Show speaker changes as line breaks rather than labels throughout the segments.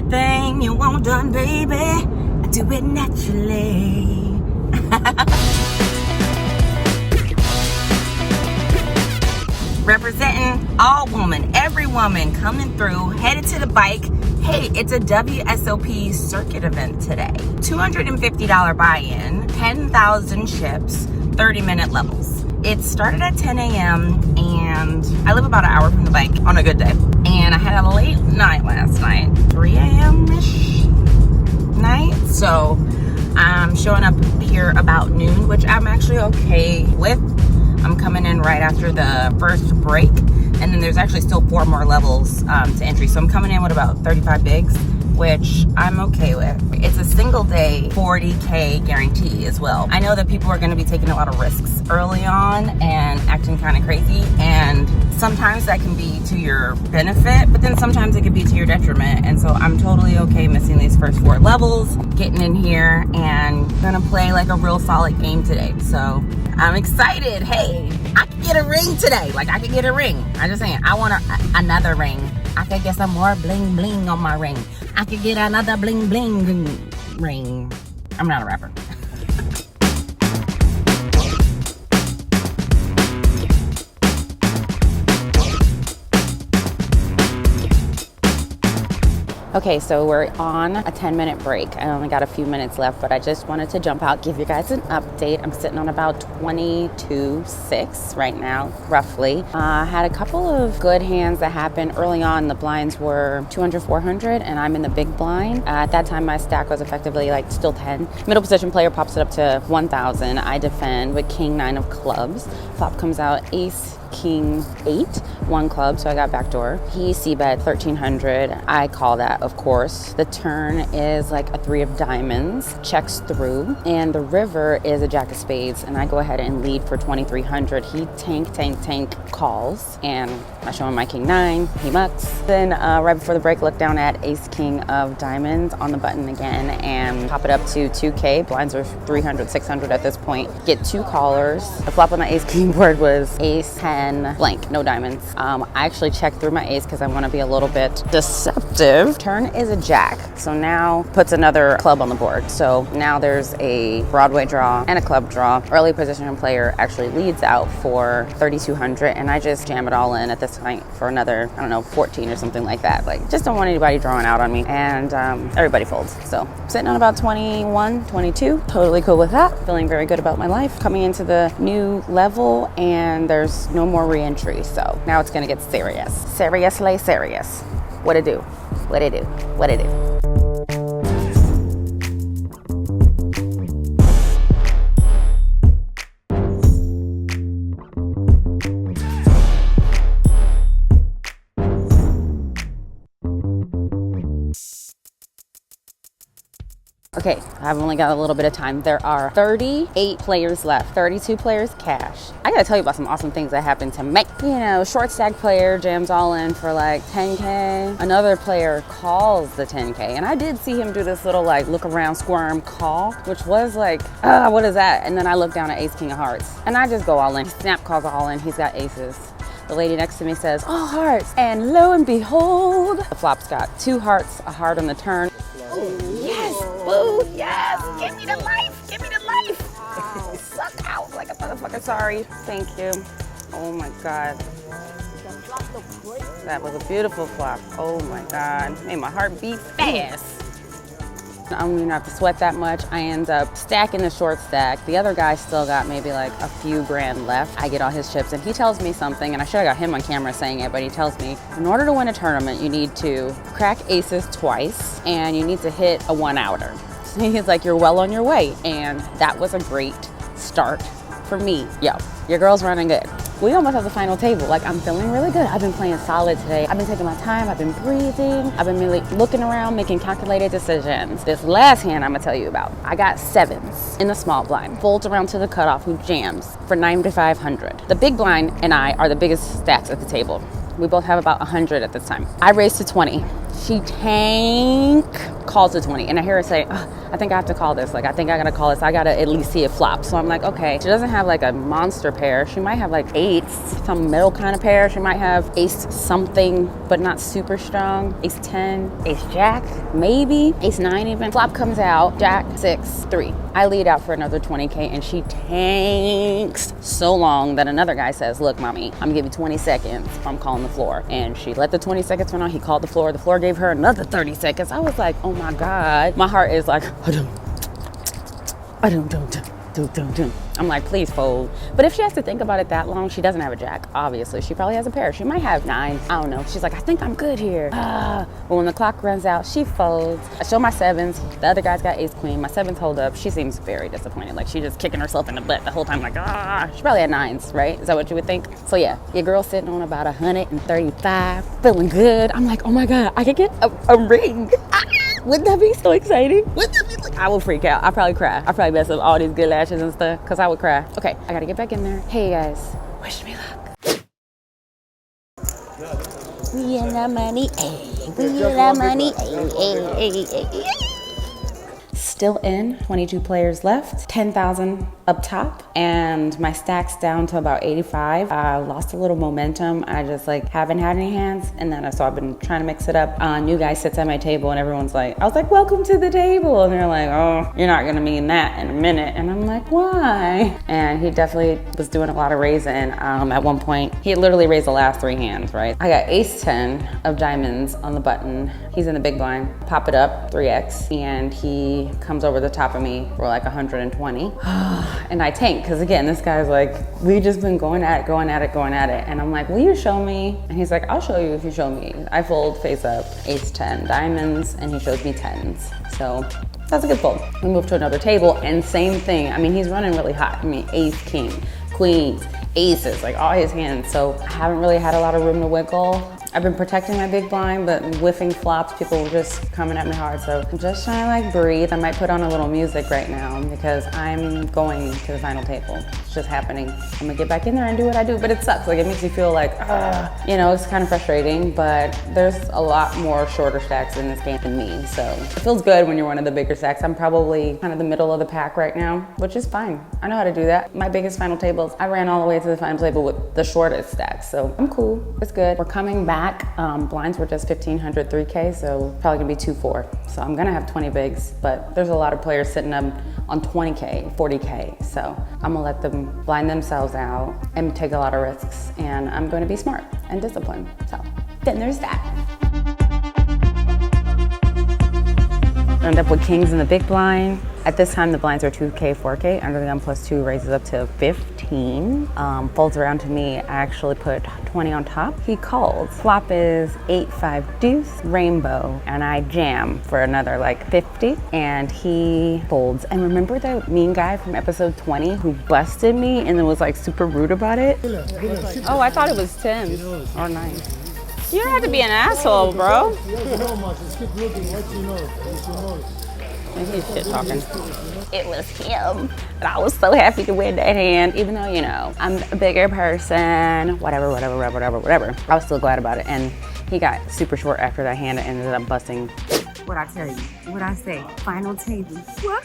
Everything you want done, baby, I do it naturally. Representing all woman, every woman coming through, headed to the bike. Hey, it's a WSOP Circuit event today. $250 buy-in, 10,000 ships, 30-minute levels. It started at 10 a.m. and I live about an hour from the bike on a good day. And I had a late night last night, 3 a.m.-ish night. So I'm showing up here about noon, which I'm actually okay with. I'm coming in right after the first break, and then there's actually still 4 more levels to entry. So I'm coming in with about 35 bigs, which I'm okay with. It's a single day 40K guarantee as well. I know that people are gonna be taking a lot of risks early on and acting kind of crazy, and sometimes that can be to your benefit, but then sometimes it can be to your detriment. And so I'm totally okay missing these first 4 levels, getting in here and gonna play like a real solid game today. So I'm excited. Hey, I could get a ring today. Like, I could get a ring. I'm just saying, I want another ring. I could get some more bling bling on my ring. I could get another bling bling ring. I'm not a rapper. Okay, so we're on a 10-minute break. I only got a few minutes left, but I just wanted to jump out, give you guys an update. I'm sitting on about 22.6 right now, roughly. I had a couple of good hands that happened early on. The blinds were 200, 400, and I'm in the big blind. At that time, my stack was effectively like still 10. Middle position player pops it up to 1,000. I defend with king 9 of clubs. Flop comes out ace, king 8, 1 club, so I got backdoor. He c-bet 1,300. I call that, of course. The turn is like a 3 of diamonds, checks through, and the river is a jack of spades, and I go ahead and lead for 2,300. He tank, calls, and I show him my king 9, he mucks. Then right before the break, look down at ace king of diamonds on the button again and pop it up to 2K. Blinds are 300, 600 at this point. Get 2 callers. The flop on the ace king board was ace 10 blank, no diamonds. I actually checked through my ace because I want to be a little bit deceptive. Turn is a jack, so now puts another club on the board. So now there's a Broadway draw and a club draw. Early position player actually leads out for 3,200, and I just jam it all in at this point for another, I don't know, 14 or something like that. Like, just don't want anybody drawing out on me, and everybody folds. So sitting on about 21, 22, totally cool with that. Feeling very good about my life. Coming into the new level, and there's no more re-entry, so now it's gonna get serious. Seriously serious. What it do? What it do? What it do? Okay, I've only got a little bit of time. There are 38 players left, 32 players cash. I gotta tell you about some awesome things that happened to me. You know, short stack player jams all in for like 10K. Another player calls the 10K. And I did see him do this little like look around squirm call, which was like, what is that? And then I look down at ace king of hearts and I just go all in. Snap calls all in, he's got aces. The lady next to me says, all hearts. And lo and behold, the flop's got 2 hearts, a heart on the turn. Yes, boo, yes, give me the life, give me the life. Wow. Suck out like a motherfucker, sorry, thank you. Oh my God. That was a beautiful flop. Oh my God, made my heart beat fast. I don't even have to sweat that much. I end up stacking the short stack. The other guy still got maybe like a few grand left. I get all his chips and he tells me something, and I should have got him on camera saying it, but he tells me, in order to win a tournament, you need to crack aces twice and you need to hit a 1-outer. So he's like, you're well on your way. And that was a great start for me. Yo, your girl's running good. We almost have the final table. Like, I'm feeling really good. I've been playing solid today. I've been taking my time. I've been breathing. I've been really looking around, making calculated decisions. This last hand I'm gonna tell you about, I got 7s in the small blind. Folds around to the cutoff, who jams for 9,500. The big blind and I are the biggest stacks at the table. We both have about 100 at this time. I raised to 20. She calls the 20, and I hear her say, I think I have to call this. Like, I think I gotta call this. I gotta at least see it flop. So I'm like, okay. She doesn't have like a monster pair. She might have like eights, some middle kind of pair. She might have ace something, but not super strong. Ace 10, ace jack, maybe ace 9 even. Flop comes out, jack 6 3. I lead out for another 20K, and she tanks so long that another guy says, look, mommy, I'm gonna give you 20 seconds. I'm calling the floor. And she let the 20 seconds run on. He called the floor. The floor gave her another 30 seconds. I was like, oh my God. My heart is like, I'm like, please fold. But if she has to think about it that long, she doesn't have a jack, obviously. She probably has a pair. She might have 9. I don't know. She's like, I think I'm good here. But when the clock runs out, she folds. I show my 7s. The other guy's got ace queen. My 7s hold up. She seems very disappointed. Like, she's just kicking herself in the butt the whole time. Like, She probably had 9s, right? Is that what you would think? So yeah, your girl's sitting on about 135, feeling good. I'm like, oh my God, I could get a ring. Wouldn't that be so exciting? Wouldn't that be like, I would freak out. I'd probably cry. I'd probably mess up all these good lashes and stuff because I would cry. Okay, I gotta get back in there. Hey guys, wish me luck. We in the money, we in the money, Still in, 22 players left, 10,000 up top, and my stack's down to about 85. I lost a little momentum. I just like haven't had any hands, and then so I've been trying to mix it up. New guy sits at my table, and everyone's like, I was like, welcome to the table, and they're like, oh, you're not gonna mean that in a minute, and I'm like, why? And he definitely was doing a lot of raising. At one point, he had literally raised the last 3 hands, right? I got ace 10 of diamonds on the button. He's in the big blind. Pop it up, 3x, and he comes over the top of me for like 120. And I tank, because again, this guy's like, we just been going at it. And I'm like, will you show me? And he's like, I'll show you if you show me. I fold face up, ace 10 diamonds, and he shows me 10s. So that's a good fold. We move to another table, and same thing. I mean, he's running really hot. I mean, ace, king, queens, aces, like all his hands. So I haven't really had a lot of room to wiggle. I've been protecting my big blind, but whiffing flops, people were just coming at me hard. So I'm just trying to like breathe. I might put on a little music right now because I'm going to the final table. It's just happening. I'm gonna get back in there and do what I do, but it sucks. Like, it makes you feel like, you know, it's kind of frustrating, but there's a lot more shorter stacks in this game than me. So it feels good when you're one of the bigger stacks. I'm probably kind of the middle of the pack right now, which is fine. I know how to do that. My biggest final tables, I ran all the way to the final table with the shortest stacks. So I'm cool, it's good. We're coming back. Blinds were just 1,500 3K, so probably gonna be 2-4. So I'm gonna have 20 bigs, but there's a lot of players sitting up on 20K, 40K. So I'm gonna let them blind themselves out and take a lot of risks. And I'm gonna be smart and disciplined. So then there's that. End up with kings in the big blind. At this time, the blinds are 2K, 4K. Under the gun plus 2 raises up to 15. Folds around to me. I actually put 20 on top. He calls. Flop is 8-5 deuce, rainbow, and I jam for another like 50, and he folds. And remember that mean guy from episode 20 who busted me and then was like super rude about it? Oh, I thought it was 10 or 9. You don't have to be an asshole, bro. He's shit talking. It was him. And I was so happy to win that hand, even though, you know, I'm a bigger person, whatever. I was still glad about it. And he got super short after that hand and ended up busting. What'd I tell you? What'd I say? Final table. What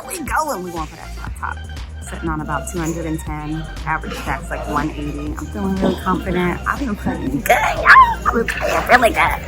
we going? We going for that top. Sitting on about 210. Average stack's like 180. I'm feeling really confident. I've been playing good. I've been playing really good.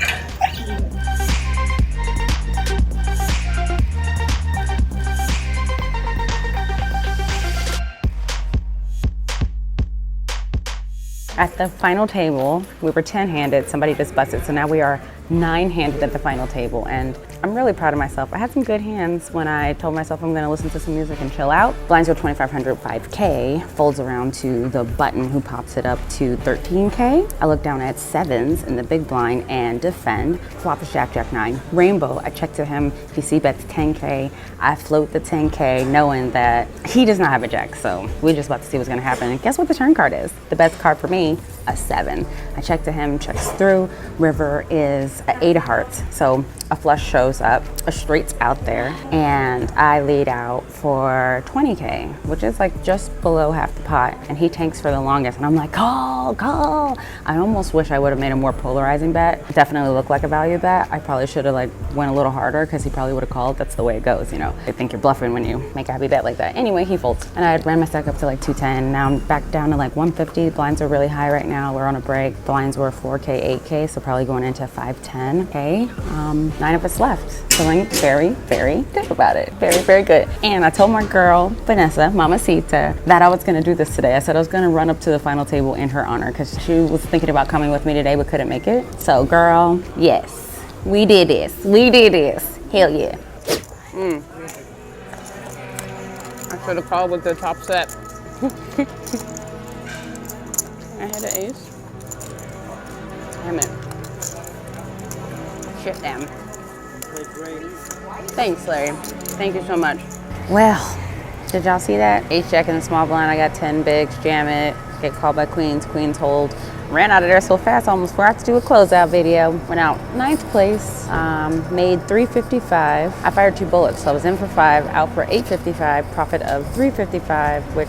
At the final table, we were 10-handed, somebody just busted, so now we are 9-handed at the final table, and I'm really proud of myself. I had some good hands when I told myself I'm gonna listen to some music and chill out. Blinds are 2,500, 5K, folds around to the button who pops it up to 13K. I look down at 7s in the big blind and defend. Flop is Jack, Jack 9. Rainbow, I check to him, he c-bets 10K. I float the 10K knowing that he does not have a jack, so we're just about to see what's gonna happen. And guess what the turn card is? The best card for me, a 7. I checked to him, checks through. River is a 8 of hearts. So a flush shows up, a straight's out there, and I lead out for 20K, which is like just below half the pot. And he tanks for the longest, and I'm like, call, call. I almost wish I would have made a more polarizing bet. It definitely looked like a value bet. I probably should have like went a little harder because he probably would have called. That's the way it goes, you know. I think you're bluffing when you make a happy bet like that. Anyway, he folds. And I ran my stack up to like 210. Now I'm back down to like 150. Blinds are really high right now. We're on a break. Blinds were 4K, 8K, so probably going into 510K. 9 of us left. Feeling very, very good about it. Very, very good. And I told my girl, Vanessa, Mamacita, that I was gonna do this today. I said I was gonna run up to the final table in her honor because she was thinking about coming with me today but couldn't make it. So girl, yes, we did this. We did this. Hell yeah. I should have called with the top set. I had an ace. Damn it. Shit, damn. Thanks, Larry. Thank you so much. Well, did y'all see that? Ace jack in the small blind. I got 10 bigs, jam it, get called by queens, queens hold. Ran out of there so fast, I almost forgot to do a closeout video. Went out 9th place, made 355. I fired 2 bullets, so I was in for 5, out for 855, profit of 355, which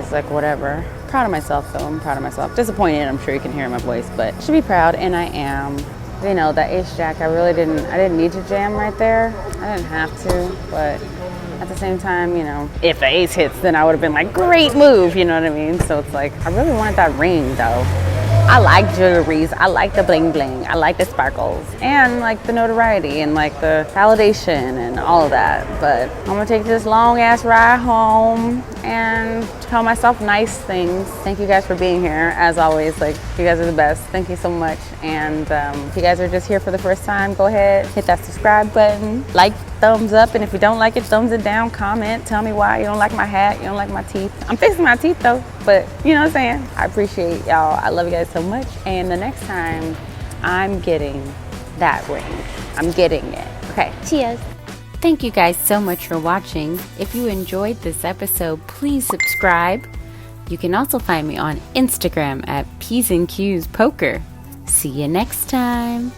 is like whatever. Proud of myself though, I'm proud of myself. Disappointed, I'm sure you can hear in my voice, but should be proud, and I am. You know, that ace jack, I didn't need to jam right there. I didn't have to, but at the same time, you know, if the ace hits, then I would have been like, great move, you know what I mean? So it's like, I really wanted that ring though. I like jewelries, I like the bling bling, I like the sparkles, and like the notoriety and like the validation and all of that. But I'm gonna take this long ass ride home and tell myself nice things. Thank you guys for being here. As always, like, you guys are the best. Thank you so much. And if you guys are just here for the first time, go ahead, hit that subscribe button, like, thumbs up, and if you don't like it, thumbs it down, comment, tell me why you don't like my hat, you don't like my teeth. I'm fixing my teeth though, but you know what I'm saying? I appreciate y'all. I love you guys so much. And the next time, I'm getting that ring. I'm getting it. Okay, cheers. Thank you guys so much for watching. If you enjoyed this episode, please subscribe. You can also find me on Instagram at P's and Q's Poker. See you next time.